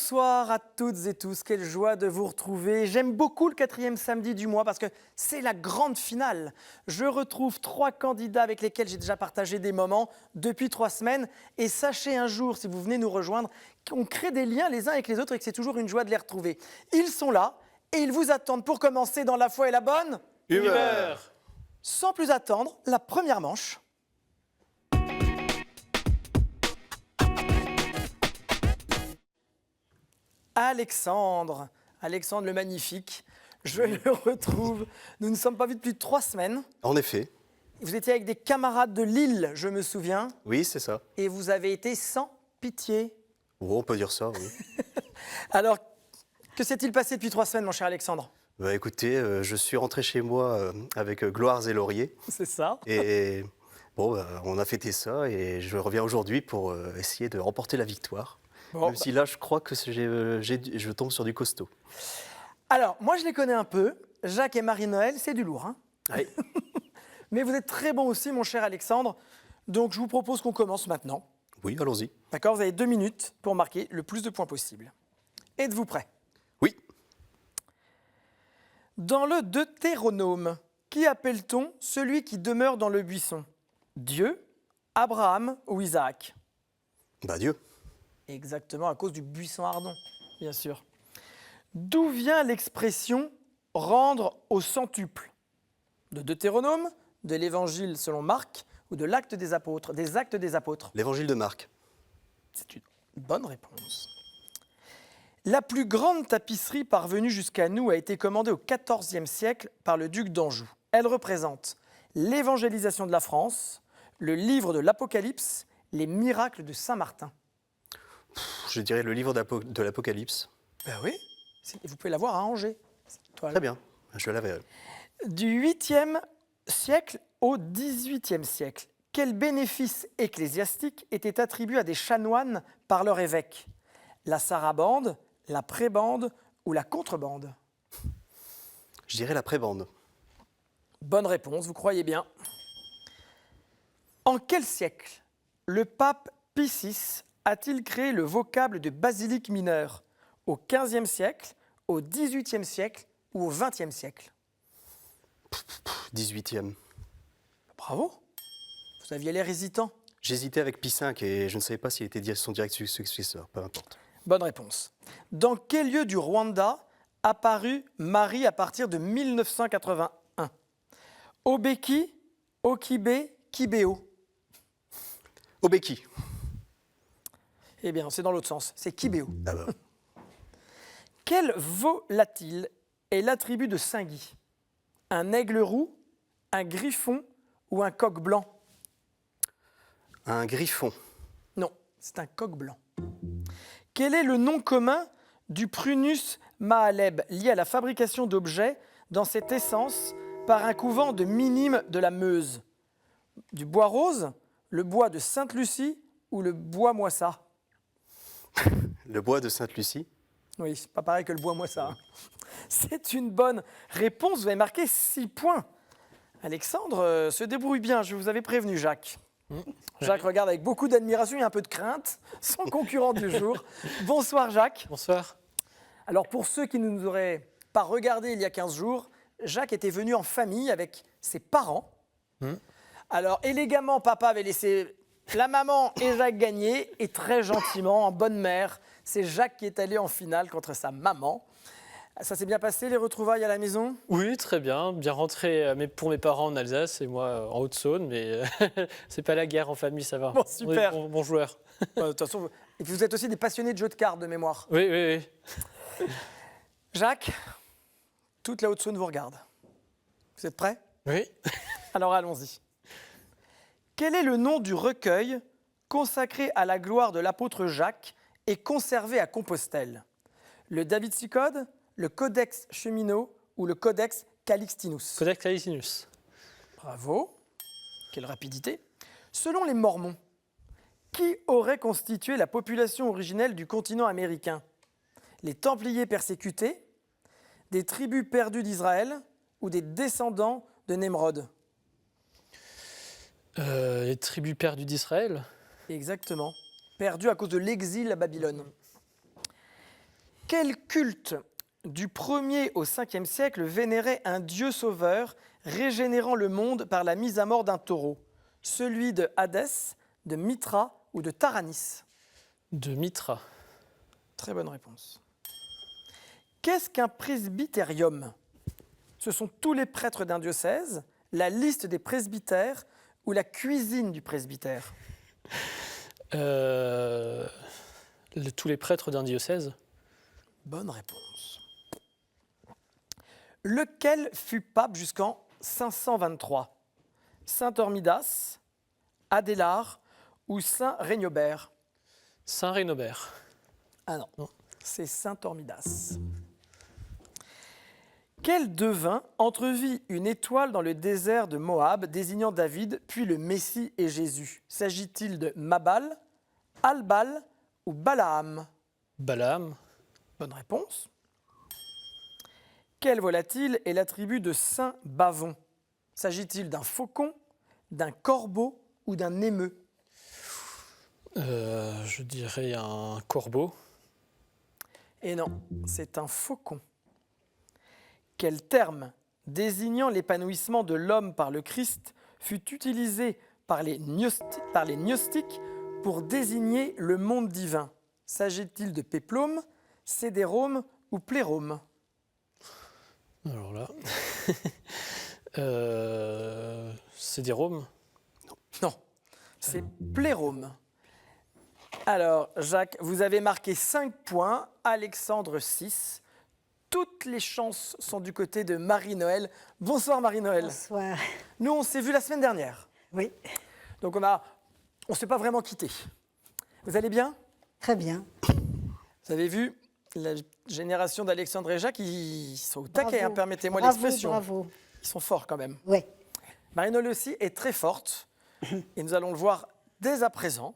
Bonsoir à toutes et tous, quelle joie de vous retrouver. J'aime beaucoup le 4e samedi du mois parce que c'est la grande finale. Je retrouve 3 candidats avec lesquels j'ai déjà partagé des moments depuis 3 semaines. Et sachez un jour, si vous venez nous rejoindre, qu'on crée des liens les uns avec les autres et que c'est toujours une joie de les retrouver. Ils sont là et ils vous attendent pour commencer dans la foi et la bonne humeur. Sans plus attendre, la première manche. Alexandre le magnifique, je le retrouve. Nous ne sommes pas vus depuis 3 semaines. En effet. Vous étiez avec des camarades de Lille, je me souviens. Oui, c'est ça. Et vous avez été sans pitié. Oh, on peut dire ça, oui. Alors, que s'est-il passé depuis 3 semaines, mon cher Alexandre? Bah, écoutez, je suis rentré chez moi avec gloires et lauriers. C'est ça. Et bon, on a fêté ça et je reviens aujourd'hui pour essayer de remporter la victoire. Bon, Même si là, je crois que je tombe sur du costaud. Alors, moi, je les connais un peu. Jacques et Marie-Noël, c'est du lourd, hein. Oui. Mais vous êtes très bon aussi, mon cher Alexandre. Donc, je vous propose qu'on commence maintenant. Oui, allons-y. D'accord, vous avez 2 minutes pour marquer le plus de points possible. Êtes-vous prêts? Oui. Dans le Deutéronome, qui appelle-t-on celui qui demeure dans le buisson? Dieu, Abraham ou Isaac? Bah, Dieu. Exactement, à cause du buisson ardent, bien sûr. D'où vient l'expression « rendre au centuple » ? De Deutéronome, de l'Évangile selon Marc ou de l'Acte des Apôtres, des Actes des Apôtres? L'évangile de Marc. C'est une bonne réponse. La plus grande tapisserie parvenue jusqu'à nous a été commandée au XIVe siècle par le duc d'Anjou. Elle représente l'évangélisation de la France, le livre de l'Apocalypse, les miracles de Saint-Martin. Je dirais le livre de l'Apocalypse. Ben oui, vous pouvez la voir à Angers. Très bien, je l'avais. Du 8e siècle au 18e siècle, quels bénéfices ecclésiastiques étaient attribués à des chanoines par leur évêque? La sarabande, la prébande ou la contrebande? Je dirais la prébande. Bonne réponse, vous croyez bien. En quel siècle le pape Pie VI a-t-il créé le vocable de basilique mineur? Au 15e siècle, au 18e siècle ou au 20e siècle? 18e. Bravo, vous aviez l'air hésitant. J'hésitais avec Pie V et je ne savais pas s'il était son direct successeur, peu importe. Bonne réponse. Dans quel lieu du Rwanda apparut Marie à partir de 1981? Obeki, Okibe, Kibeo? Obeki. Eh bien, c'est dans l'autre sens, c'est Kibeo. Ah bah. Quel volatile est l'attribut de Saint-Guy? Un aigle roux, un griffon ou un coq blanc? Un griffon. Non, c'est un coq blanc. Quel est le nom commun du Prunus mahaleb, lié à la fabrication d'objets dans cette essence par un couvent de Minimes de la Meuse? Du bois rose, le bois de Sainte-Lucie ou le bois moissat? Le bois de Sainte-Lucie. Oui, c'est pas pareil que le bois moissat. C'est une bonne réponse, vous avez marqué 6 points. Alexandre se débrouille bien, je vous avais prévenu, Jacques. Jacques regarde avec beaucoup d'admiration et un peu de crainte son concurrent du jour. Bonsoir Jacques. Bonsoir. Alors pour ceux qui ne nous auraient pas regardé il y a 15 jours, Jacques était venu en famille avec ses parents. Alors élégamment, papa avait laissé la maman et Jacques gagner et très gentiment, en bonne mère, c'est Jacques qui est allé en finale contre sa maman. Ça s'est bien passé, les retrouvailles à la maison? Oui, très bien. Bien rentré pour mes parents en Alsace et moi en Haute-Saône, mais c'est pas la guerre en famille, ça va. Bon, super. On est bon joueur. De toute façon, et puis vous êtes aussi des passionnés de jeux de cartes de mémoire. Oui, oui, oui. Jacques, toute la Haute-Saône vous regarde. Vous êtes prêts? Oui. Alors allons-y. Quel est le nom du recueil consacré à la gloire de l'apôtre Jacques et conservé à Compostelle? Le David-Sycode, le Codex Cheminot ou le Codex Calixtinus? Codex Calixtinus. Bravo. Quelle rapidité. Selon les Mormons, qui aurait constitué la population originelle du continent américain? Les Templiers persécutés, des tribus perdues d'Israël ou des descendants de Nemrod? Les tribus perdues d'Israël. Exactement. Perdues à cause de l'exil à Babylone. Quel culte du 1er au 5e siècle vénérait un dieu sauveur régénérant le monde par la mise à mort d'un taureau? Celui de Hadès, de Mithra ou de Taranis? De Mithra. Très bonne réponse. Qu'est-ce qu'un presbytérium? Ce sont tous les prêtres d'un diocèse, la liste des presbytères ou la cuisine du presbytère? Tous les prêtres d'un diocèse. Bonne réponse. Lequel fut pape jusqu'en 523? Saint Hormidas, Adélard ou Saint Réniobert? Saint Rénobert. Ah non, Non. c'est Saint Hormidas. Quel devin entrevit une étoile dans le désert de Moab, désignant David, puis le Messie et Jésus? S'agit-il de Mabal, Albal ou Balaam? Balaam. Bonne réponse. Quel volatile est l'attribut de Saint Bavon? S'agit-il d'un faucon, d'un corbeau ou d'un émeu? Je dirais un corbeau. Et non, c'est un faucon. Quel terme désignant l'épanouissement de l'homme par le Christ fut utilisé par les gnostiques pour désigner le monde divin? S'agit-il de péplome, cédérome ou plérome? Alors là. C'est des Roms. Non, c'est plérome. Alors, Jacques, vous avez marqué 5 points, Alexandre 6. Toutes les chances sont du côté de Marie-Noël. Bonsoir Marie-Noël. Bonsoir. Nous, on s'est vu la semaine dernière. Oui, Donc on s'est pas vraiment quitté. Vous allez bien? très bien. Vous avez vu, la génération d'Alexandre et Jacques, ils sont au taquet, Bravo. permettez-moi Bravo, l'expression. Bravo. Ils sont forts quand même. Oui. Marie-Noël aussi est très forte, et nous allons le voir dès à présent.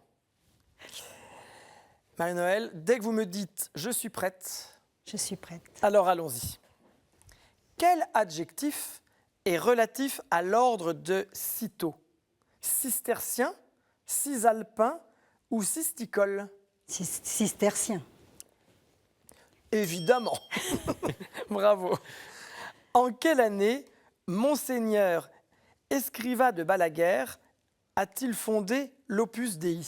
Marie-Noël, dès que vous me dites « je suis prête », Je suis prête. alors allons-y. Quel adjectif est relatif à l'ordre de Cîteaux? Cistercien, cisalpin ou cisticole? Cistercien. Évidemment. Bravo. En quelle année Monseigneur Escrivá de Balaguer a-t-il fondé l'Opus Dei?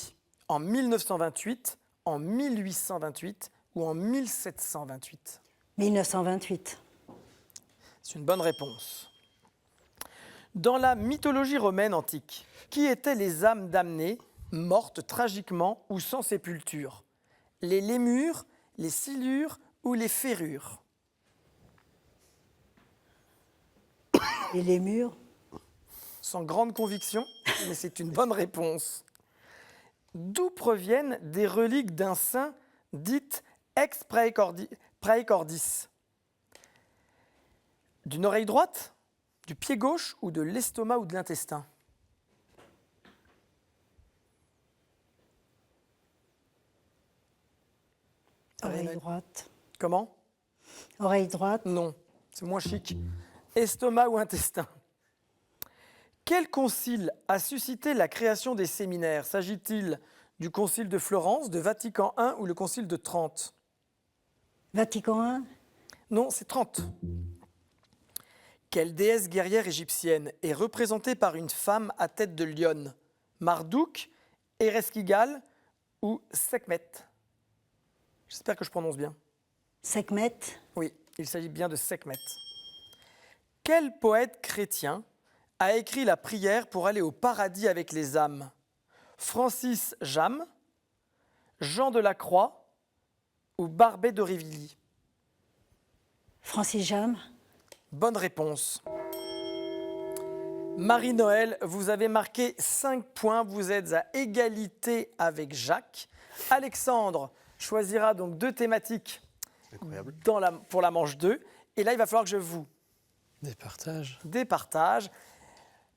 En 1928, en 1828 ou en 1728? 1928. C'est une bonne réponse. Dans la mythologie romaine antique, qui étaient les âmes damnées, mortes tragiquement ou sans sépulture? Les lémures, les silures ou les férures? Et les murs? Sans grande conviction, mais c'est une bonne réponse. D'où proviennent des reliques d'un saint dites ex praecordis? D'une oreille droite, du pied gauche ou de l'estomac ou de l'intestin? Oreille droite. Comment? Oreille droite. Non, c'est moins chic. Estomac ou intestin? Quel concile a suscité la création des séminaires? S'agit-il du concile de Florence, de Vatican I ou le concile de Trente? Vatican I. Non, c'est Trente. Quelle déesse guerrière égyptienne est représentée par une femme à tête de lionne? Marduk, Ereshkigal ou Sekhmet? J'espère que je prononce bien. Sekhmet. Oui, il s'agit bien de Sekhmet. Quel poète chrétien a écrit la prière pour aller au paradis avec les âmes? Francis Jammes, Jean de la Croix ou Barbet d'Aurevilly? Francis Jammes. Bonne réponse. Marie-Noël, vous avez marqué 5 points. Vous êtes à égalité avec Jacques. Alexandre choisira donc 2 thématiques Incroyable. pour la manche 2. Et là, il va falloir que je vous départage.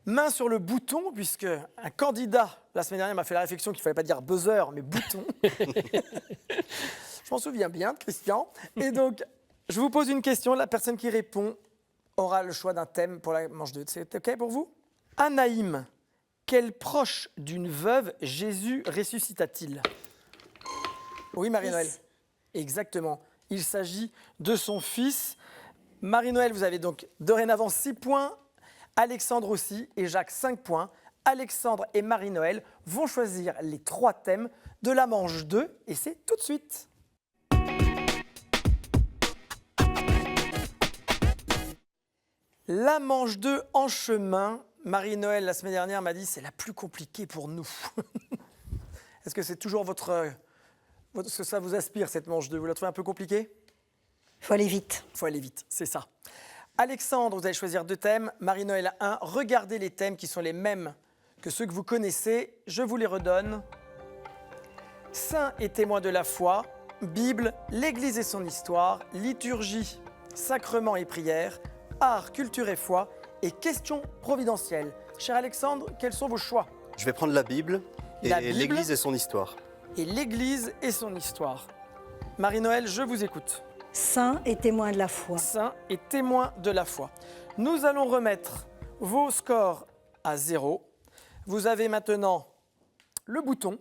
Main sur le bouton, puisque un candidat, la semaine dernière, m'a fait la réflexion qu'il ne fallait pas dire buzzer, mais bouton. Je m'en souviens bien, Christian. Et donc, je vous pose une question. La personne qui répond aura le choix d'un thème pour la manche 2. C'est OK pour vous? Anaïm, quel proche d'une veuve Jésus ressuscita-t-il? Oui, Marie-Noël. Fils. Exactement. Il s'agit de son fils. Marie-Noël, vous avez donc dorénavant 6 points. Alexandre aussi et Jacques 5 points. Alexandre et Marie-Noël vont choisir les 3 thèmes de la manche 2 et c'est tout de suite. La manche 2 en chemin. Marie-Noël, la semaine dernière, m'a dit c'est la plus compliquée pour nous. Est-ce que c'est toujours ce que ça vous aspire, cette manche 2 ? Vous la trouvez un peu compliquée ? Il faut aller vite. Il faut aller vite, c'est ça. Alexandre, vous allez choisir 2 thèmes. Marie-Noël, 1. Regardez les thèmes qui sont les mêmes que ceux que vous connaissez. Je vous les redonne. Saints et témoins de la foi, Bible, l'Église et son histoire, liturgie, sacrements et prières, art, culture et foi et questions providentielles. Cher Alexandre, quels sont vos choix ? Je vais prendre la Bible et La Bible. l'Église et son histoire. Et l'Église et son histoire. Marie-Noël, je vous écoute. Saints et témoins de la foi. Saints et témoins de la foi. Nous allons remettre vos scores à 0. Vous avez maintenant le bouton.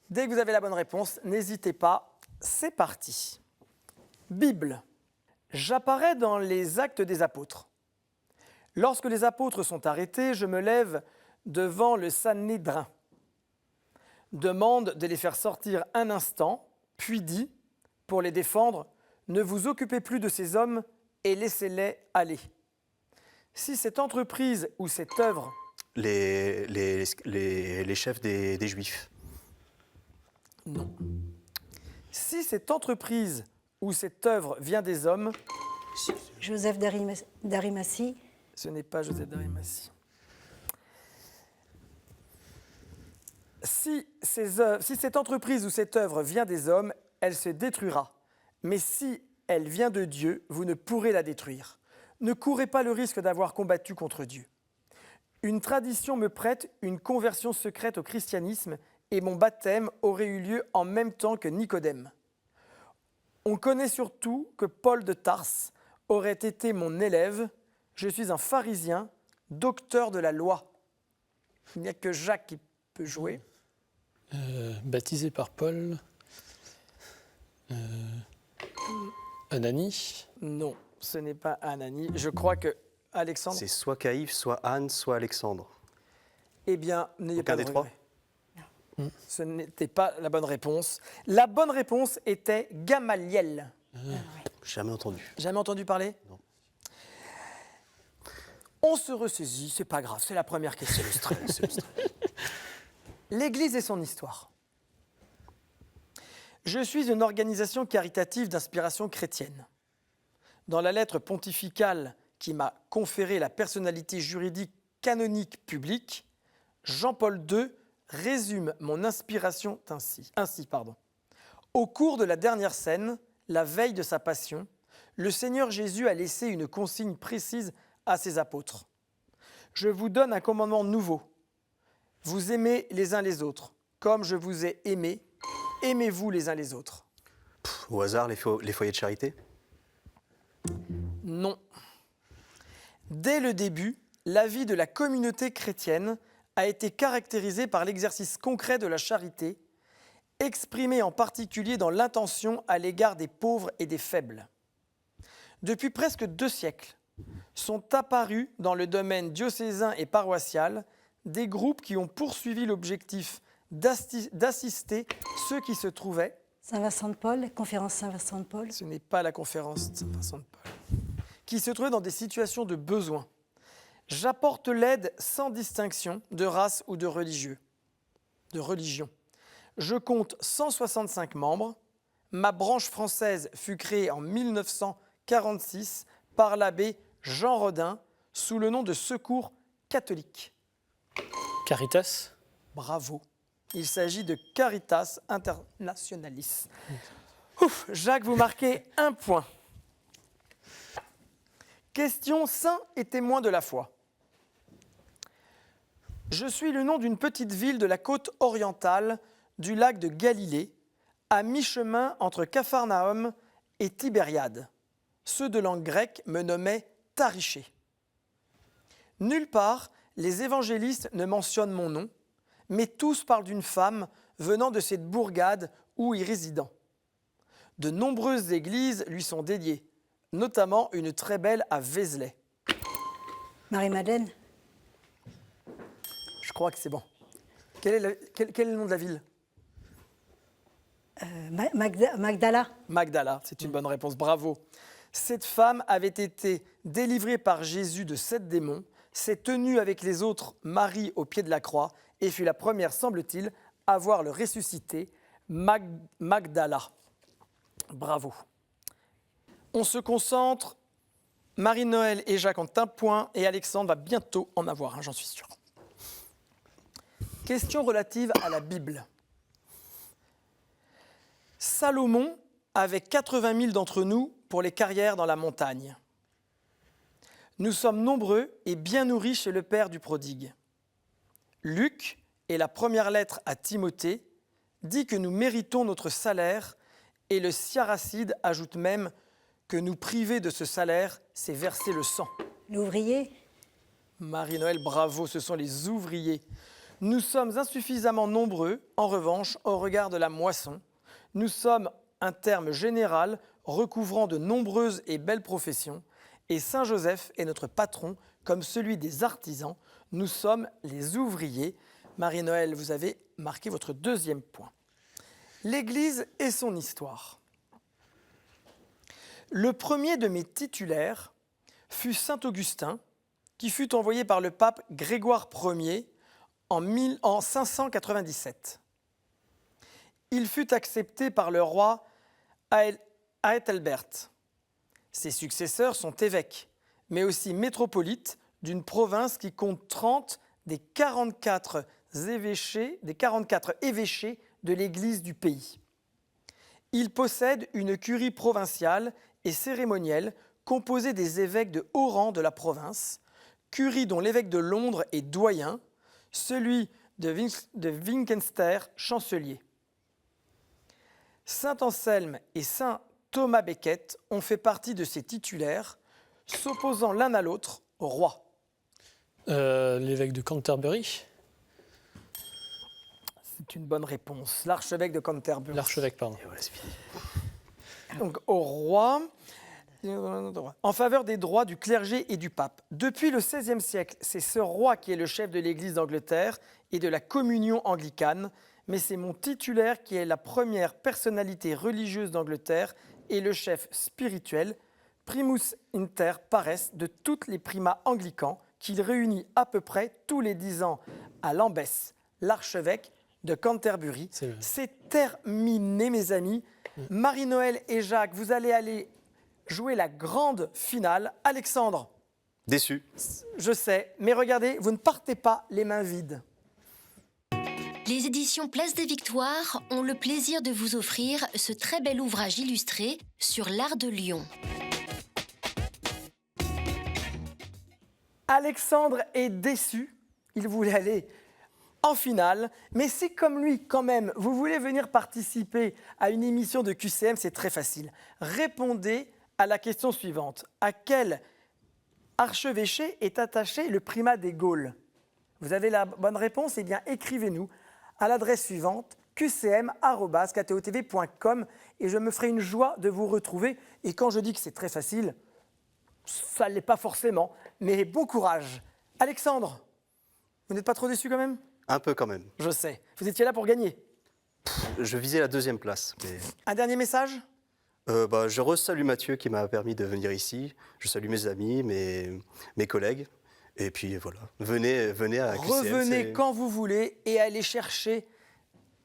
Dès que vous avez la bonne réponse, n'hésitez pas. C'est parti. Bible. J'apparais dans les Actes des Apôtres. Lorsque les apôtres sont arrêtés, je me lève devant le Sanhédrin. Demande de les faire sortir un instant, puis dit, pour les défendre, ne vous occupez plus de ces hommes et laissez-les aller. Si cette entreprise ou cette œuvre... Les chefs des Juifs. Non. Si cette entreprise ou cette œuvre vient des hommes, Joseph d'Arimathie. ce n'est pas Joseph d'Arimathie. Si cette entreprise ou cette œuvre vient des hommes, elle se détruira. Mais si elle vient de Dieu, vous ne pourrez la détruire. Ne courez pas le risque d'avoir combattu contre Dieu. Une tradition me prête une conversion secrète au christianisme et mon baptême aurait eu lieu en même temps que Nicodème. On connaît surtout que Paul de Tarse aurait été mon élève. Je suis un pharisien, docteur de la loi. Il n'y a que Jacques qui peut jouer. Baptisé par Paul. Ananie. Non, ce n'est pas Ananie. Je crois que Alexandre... C'est soit Caïphe, soit Anne, soit Alexandre. Eh bien, n'ayez Aucun pas de des 3 regret. Ce n'était pas la bonne réponse. La bonne réponse était Gamaliel. Jamais entendu. Jamais entendu parler ? Non. On se ressaisit, c'est pas grave, c'est la première question. L'Église et son histoire. Je suis une organisation caritative d'inspiration chrétienne. Dans la lettre pontificale qui m'a conféré la personnalité juridique canonique publique, Jean-Paul II résume mon inspiration ainsi. Au cours de la dernière scène, la veille de sa passion, le Seigneur Jésus a laissé une consigne précise à ses apôtres. Je vous donne un commandement nouveau. Vous aimez les uns les autres. Comme je vous ai aimé, aimez-vous les uns les autres. Au hasard, les foyers de charité. Non. Dès le début, la vie de la communauté chrétienne a été caractérisée par l'exercice concret de la charité, exprimée en particulier dans l'intention à l'égard des pauvres et des faibles. Depuis presque 2 siècles, sont apparus dans le domaine diocésain et paroissial des groupes qui ont poursuivi l'objectif d'assister ceux qui se trouvaient... Saint-Vincent de Paul, conférence Saint-Vincent de Paul. Ce n'est pas la conférence de Saint-Vincent de Paul. Qui se trouvaient dans des situations de besoin. J'apporte l'aide sans distinction de race ou de religion. Je compte 165 membres. Ma branche française fut créée en 1946 par l'abbé Jean Rodin sous le nom de Secours catholique. Caritas. Bravo. Il s'agit de Caritas Internationalis. Ouf, Jacques, vous marquez 1 point. Question saints et témoins de la foi. Je suis le nom d'une petite ville de la côte orientale du lac de Galilée, à mi-chemin entre Capharnaüm et Tibériade. Ceux de langue grecque me nommaient Tariché. Nulle part, les évangélistes ne mentionnent mon nom, mais tous parlent d'une femme venant de cette bourgade ou y résidant. De nombreuses églises lui sont dédiées, notamment une très belle à Vézelay. Marie-Madeleine. Je crois que c'est bon. Quel est le nom de la ville? Magdala. Magdala, c'est une bonne réponse, bravo. Cette femme avait été délivrée par Jésus de 7 démons, s'est tenue avec les autres Marie au pied de la croix et fut la première, semble-t-il, à voir le ressuscité Magdala. Bravo. On se concentre. Marie-Noël et Jacques ont un point et Alexandre va bientôt en avoir un, j'en suis sûr. Question relative à la Bible. Salomon avait 80 000 d'entre nous pour les carrières dans la montagne. Nous sommes nombreux et bien nourris chez le père du prodigue. Luc, et la première lettre à Timothée, dit que nous méritons notre salaire et le Siracide ajoute même que nous priver de ce salaire, c'est verser le sang. L'ouvrier. Marie-Noël, bravo, ce sont les ouvriers. Nous sommes insuffisamment nombreux, en revanche, au regard de la moisson. Nous sommes un terme général recouvrant de nombreuses et belles professions, et Saint Joseph est notre patron, comme celui des artisans. Nous sommes les ouvriers. Marie-Noël, vous avez marqué votre 2e point. L'Église et son histoire. Le premier de mes titulaires fut saint Augustin, qui fut envoyé par le pape Grégoire Ier en 597. Il fut accepté par le roi Aethelbert. Ses successeurs sont évêques, mais aussi métropolites d'une province qui compte 30 des 44 évêchés de l'Église du pays. Il possède une curie provinciale et cérémonielle composée des évêques de haut rang de la province, curie dont l'évêque de Londres est doyen, celui de Winchester chancelier. Saint Anselme et saint Thomas Becket ont fait partie de ses titulaires, s'opposant l'un à l'autre au roi. L'évêque de Canterbury. C'est une bonne réponse. L'archevêque de Canterbury. L'archevêque, pardon. Et voilà, c'est fini. Donc au roi, en faveur des droits du clergé et du pape. Depuis le XVIe siècle, c'est ce roi qui est le chef de l'Église d'Angleterre et de la communion anglicane, mais c'est mon titulaire qui est la première personnalité religieuse d'Angleterre et le chef spirituel, primus inter pares, de toutes les primats anglicans, qu'il réunit à peu près tous les 10 ans à Lambeth, l'archevêque de Canterbury. C'est terminé, mes amis. Marie-Noël et Jacques, vous allez aller jouer la grande finale. Alexandre, Déçu. je sais, mais regardez, vous ne partez pas les mains vides. Les éditions Place des Victoires ont le plaisir de vous offrir ce très bel ouvrage illustré sur l'art de Lyon. Alexandre est déçu. Il voulait aller en finale, mais si comme lui, quand même, vous voulez venir participer à une émission de QCM, c'est très facile. Répondez à la question suivante. À quel archevêché est attaché le primat des Gaules? Vous avez la bonne réponse? Eh bien, écrivez-nous à l'adresse suivante, qcm@ktotv.com, et je me ferai une joie de vous retrouver. Et quand je dis que c'est très facile, ça ne l'est pas forcément, mais bon courage. Alexandre, vous n'êtes pas trop déçu quand même? Un peu quand même. Je sais. Vous étiez là pour gagner. Je visais la 2e place. Mais... Un dernier message? je resalue Mathieu qui m'a permis de venir ici. Je salue mes amis, mes collègues. Et puis voilà, venez à QCM. Revenez quand vous voulez et allez chercher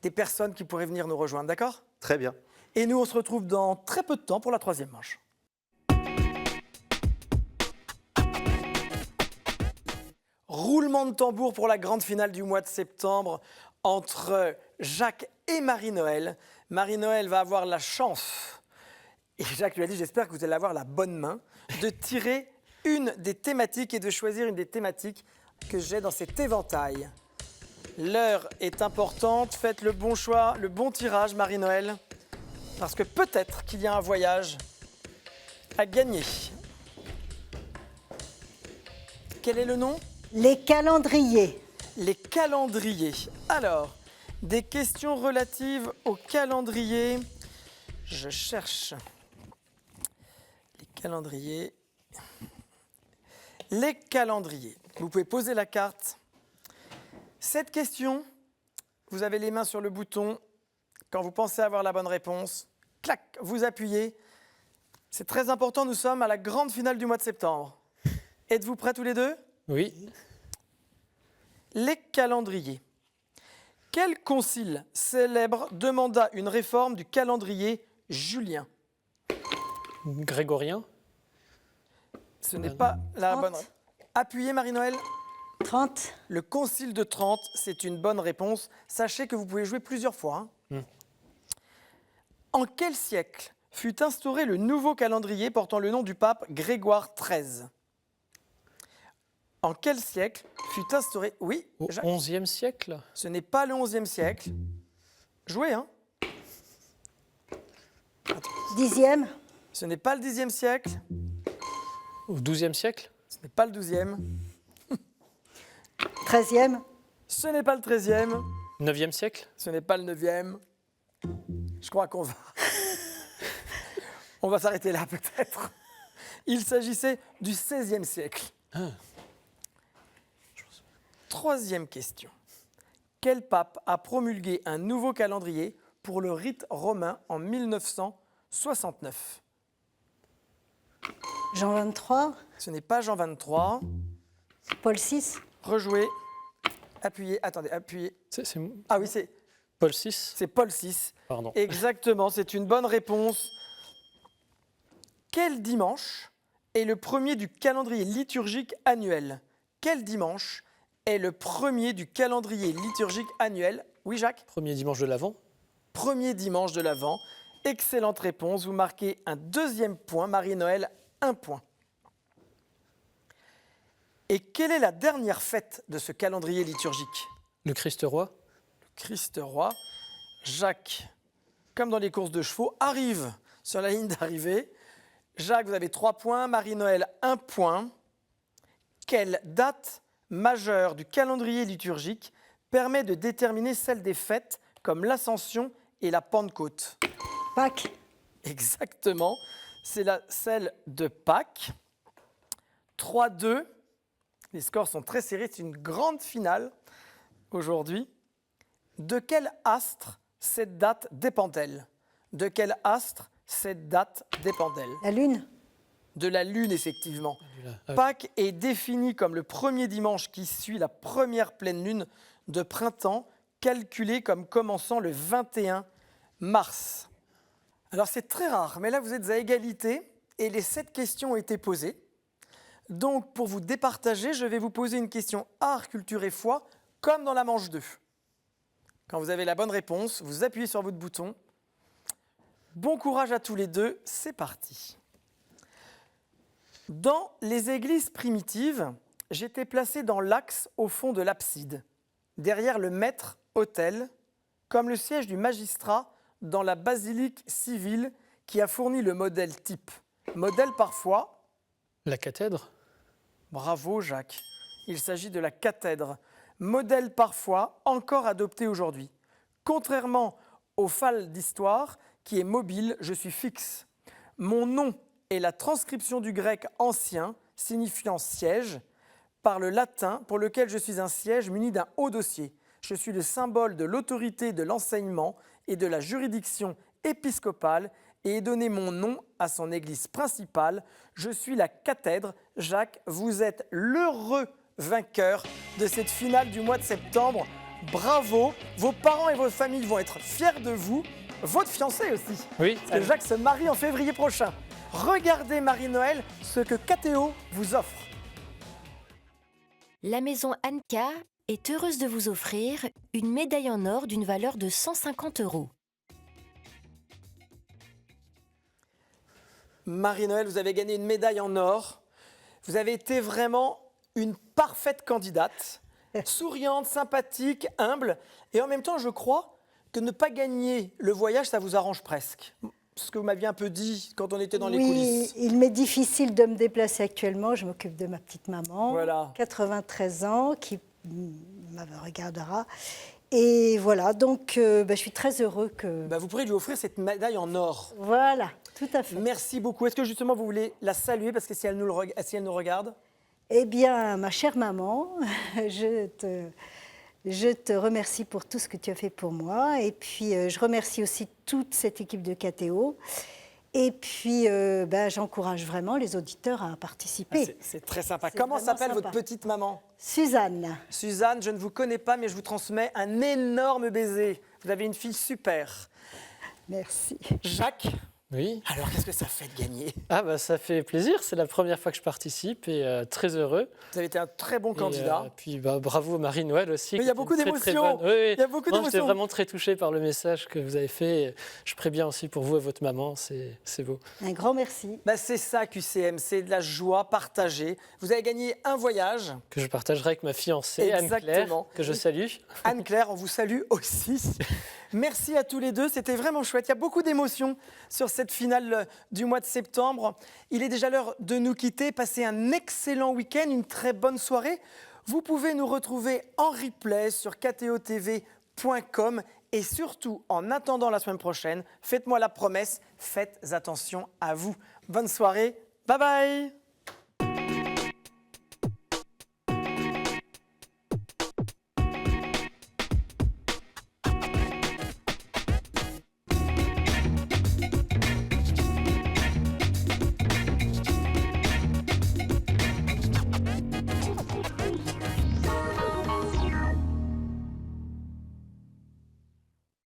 des personnes qui pourraient venir nous rejoindre, d'accord? Très bien. Et nous, on se retrouve dans très peu de temps pour la 3e manche. Roulement de tambour pour la grande finale du mois de septembre entre Jacques et Marie-Noël. Marie-Noël va avoir la chance, et Jacques lui a dit, j'espère que vous allez avoir la bonne main, de tirer une des thématiques et de choisir une des thématiques que j'ai dans cet éventail. L'heure est importante, faites le bon choix, le bon tirage, Marie-Noël, parce que peut-être qu'il y a un voyage à gagner. Quel est le nom? Les calendriers. Les calendriers. Alors, des questions relatives au calendrier. Je cherche les calendriers. Les calendriers. Vous pouvez poser la carte. Cette question, vous avez les mains sur le bouton. Quand vous pensez avoir la bonne réponse, clac, vous appuyez. C'est très important, nous sommes à la grande finale du mois de septembre. Êtes-vous prêts tous les deux? Oui. Les calendriers. Quel concile célèbre demanda une réforme du calendrier julien? Grégorien. Ce n'est pas la 30. bonne réponse. Appuyez, Marie-Noël. 30. Le concile de Trente, c'est une bonne réponse. Sachez que vous pouvez jouer plusieurs fois. En quel siècle fut instauré le nouveau calendrier portant le nom du pape Grégoire XIII? En quel siècle fut instauré... Oui, Au Jacques, 11e siècle. ce n'est pas le 11e siècle. Jouez, hein? 10e. Ce n'est pas le 10e siècle. Au 12e siècle. Ce n'est pas le 12e. 13e. Ce n'est pas le 13e. 9e siècle. Ce n'est pas le 9e. Je crois qu'on va... On va s'arrêter là, peut-être. Il s'agissait du 16e siècle. Troisième question. Quel pape a promulgué un nouveau calendrier pour le rite romain en 1969? Jean 23. Ce n'est pas Jean 23. Paul VI. Rejouez. Appuyez. Attendez, appuyez. C'est Ah oui, c'est Paul VI. Paul VI. Pardon. Exactement, c'est une bonne réponse. Quel dimanche est le premier du calendrier liturgique annuel? Quel dimanche est le premier du calendrier liturgique annuel? Oui, Jacques? Premier dimanche de l'Avent. Premier dimanche de l'Avent. Excellente réponse. Vous marquez un deuxième point. Marie-Noël, 1 point. Et quelle est la dernière fête de ce calendrier liturgique? Le Christ roi. Christ roi. Jacques, comme dans les courses de chevaux, arrive sur la ligne d'arrivée. Jacques, vous avez 3 points. Marie-Noël, 1 point. Quelle date majeure du calendrier liturgique permet de déterminer celle des fêtes comme l'Ascension et la Pentecôte? Pâques. Exactement, c'est celle de Pâques. 3-2. Les scores sont très serrés, c'est une grande finale aujourd'hui. De quel astre cette date dépend-elle? De quel astre cette date dépend-elle? La Lune. De la Lune, effectivement. Ah, Pâques est défini comme le premier dimanche qui suit la première pleine lune de printemps, calculé comme commençant le 21 mars. Alors c'est très rare, mais là vous êtes à égalité et les 7 questions ont été posées. Donc pour vous départager, je vais vous poser une question art, culture et foi, comme dans la manche 2. Quand vous avez la bonne réponse, vous appuyez sur votre bouton. Bon courage à tous les deux, c'est parti. Dans les églises primitives, j'étais placé dans l'axe au fond de l'abside, derrière le maître-autel, comme le siège du magistrat dans la basilique civile qui a fourni le modèle type. Modèle parfois. La cathèdre. Bravo Jacques. Il s'agit de la cathèdre. Modèle parfois encore adopté aujourd'hui. Contrairement au phale d'histoire qui est mobile, je suis fixe. Mon nom est la transcription du grec ancien signifiant siège par le latin pour lequel je suis un siège muni d'un haut dossier. Je suis le symbole de l'autorité de l'enseignement et de la juridiction épiscopale et ai donné mon nom à son église principale. Je suis la cathèdre. Jacques, vous êtes l'heureux vainqueur de cette finale du mois de septembre. Bravo, vos parents et votre famille vont être fiers de vous. Votre fiancé aussi. Oui. Parce que Jacques se marie en février prochain. Regardez Marie-Noël, ce que KTO vous offre. La maison Anka est heureuse de vous offrir une médaille en or d'une valeur de 150 €. Marie-Noël, vous avez gagné une médaille en or. Vous avez été vraiment une parfaite candidate. Souriante, sympathique, humble. Et en même temps, je crois que ne pas gagner le voyage, ça vous arrange presque. Ce que vous m'aviez un peu dit quand on était dans les coulisses. Oui, il m'est difficile de me déplacer actuellement. Je m'occupe de ma petite maman, Voilà. 93 ans, qui me regardera. Et voilà, donc je suis très heureux que... Bah, vous pourrez lui offrir cette médaille en or. Voilà, tout à fait. Merci beaucoup. Est-ce que justement vous voulez la saluer parce que si elle nous regarde? Eh bien, ma chère maman, je te remercie pour tout ce que tu as fait pour moi. Et puis, je remercie aussi toute cette équipe de KTO. Et puis, j'encourage vraiment les auditeurs à participer. C'est très sympa. C'est Comment vraiment s'appelle sympa. votre petite maman? Suzanne, Suzanne, je ne vous connais pas, mais je vous transmets un énorme baiser. Vous avez une fille super. merci. Jacques, Oui. alors qu'est-ce que ça fait de gagner? Ah bah ça fait plaisir, c'est la première fois que je participe et très heureux. Vous avez été un très bon candidat. Puis bravo Marie-Noël aussi. Mais il y a qui beaucoup était très, très d'émotions. bonne. Oui. Il y a beaucoup Non, d'émotions. j'étais vraiment très touché par le message que vous avez fait. Je prie bien aussi pour vous et votre maman, c'est beau. Un grand merci. Bah, c'est ça QCM, c'est de la joie partagée. Vous avez gagné un voyage. Que je partagerai avec ma fiancée Anne-Claire, Exactement. que je salue. Anne-Claire, on vous salue aussi. Merci à tous les deux, c'était vraiment chouette. Il y a beaucoup d'émotions sur cette finale du mois de septembre. Il est déjà l'heure de nous quitter. Passez un excellent week-end, une très bonne soirée. Vous pouvez nous retrouver en replay sur ktotv.com et surtout, en attendant la semaine prochaine, faites-moi la promesse, faites attention à vous. Bonne soirée, bye bye.